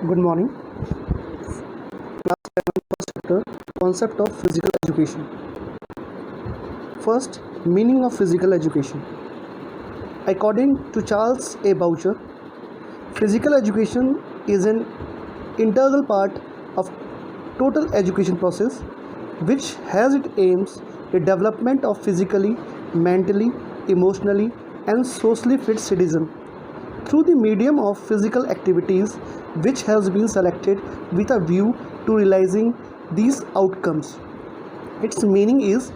Good morning. Chapter Concept of Physical Education. First, meaning of physical education. According to Charles A. Boucher, physical education is an integral part of total education process which has its aims the development of physically, mentally, emotionally and socially fit citizen through the medium of physical activities which has been selected with a view to realizing these outcomes. Its meaning is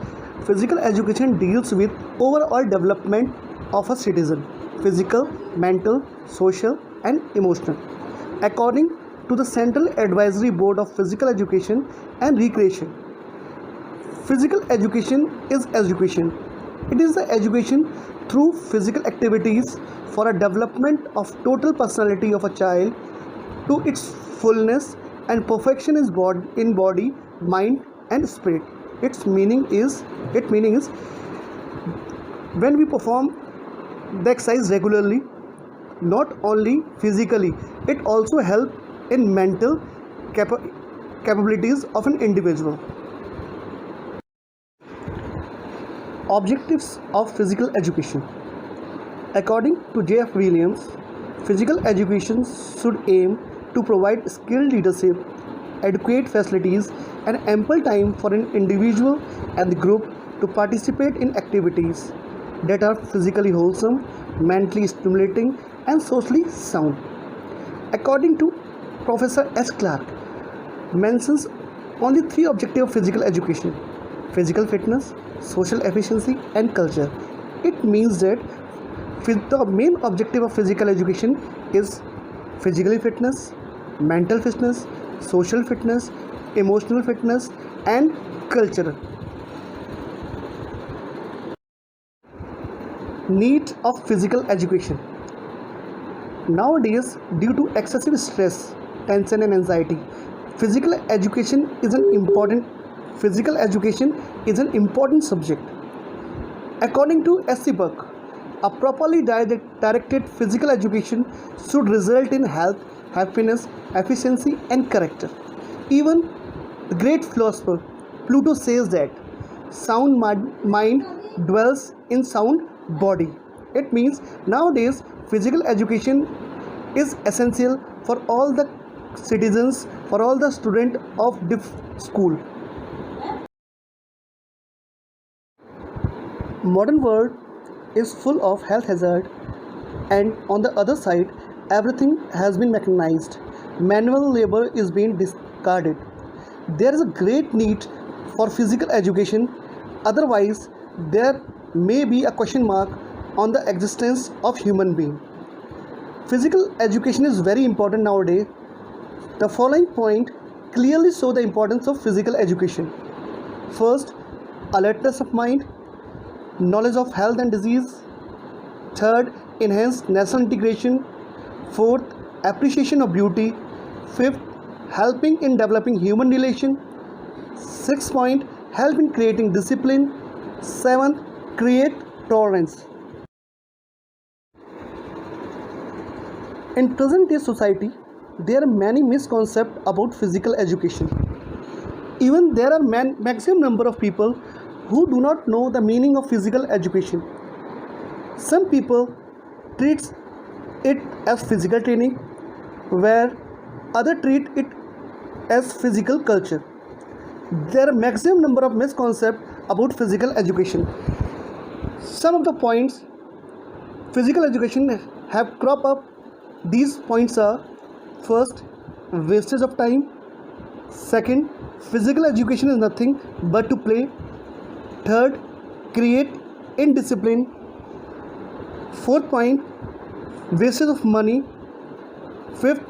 physical education deals with overall development of a citizen, physical, mental, social and emotional. According to the Central Advisory Board of Physical Education and Recreation, physical education is education. It is the education through physical activities for a development of total personality of a child to its fullness and perfection is in body, mind and spirit. Its meaning is when we perform the exercise regularly, not only physically, it also helps in mental capabilities of an individual. Objectives of physical education. According to J.F. Williams, physical education should aim to provide skilled leadership, adequate facilities, and ample time for an individual and the group to participate in activities that are physically wholesome, mentally stimulating, and socially sound. According to Professor S. Clark, mentions only three objectives of physical education: physical fitness, social efficiency, and culture. It means that the main objective of physical education is physical fitness, mental fitness, social fitness, emotional fitness, and cultural. Need of physical education. Nowadays, due to excessive stress, tension, and anxiety, physical education is an important physical education is an important subject. According to S.C. Buck, a properly directed physical education should result in health, happiness, efficiency, and character. Even the great philosopher Plato says that sound mind dwells in sound body. It means nowadays physical education is essential for all the citizens, for all the students of school. Modern world is full of health hazard, and on the other side everything has been mechanized. Manual labor is being discarded. There is a great need for physical education, otherwise there may be a question mark on the existence of human being. Physical education is very important nowadays. The following point clearly show the importance of physical education. First, alertness of mind, knowledge of health and disease. Third, enhanced national integration. Fourth, appreciation of beauty. Fifth, helping in developing human relation. Sixth point, help in creating discipline. Seventh, create tolerance. In present day society, there are many misconceptions about physical education. Even there are maximum number of people who do not know the meaning of physical education. Some people treat it as physical training, where others treat it as physical culture. There are maximum number of misconceptions about physical education. Some of the points physical education have crop up. These points are: first, wastage of time. Second, physical education is nothing but to play. Third, create indiscipline. Fourth point, wastage of money. Fifth,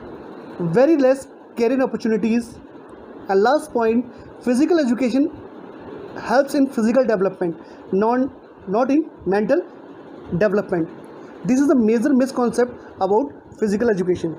very less career opportunities. And last point, physical education helps in physical development, not in mental development. This is the major misconception about physical education.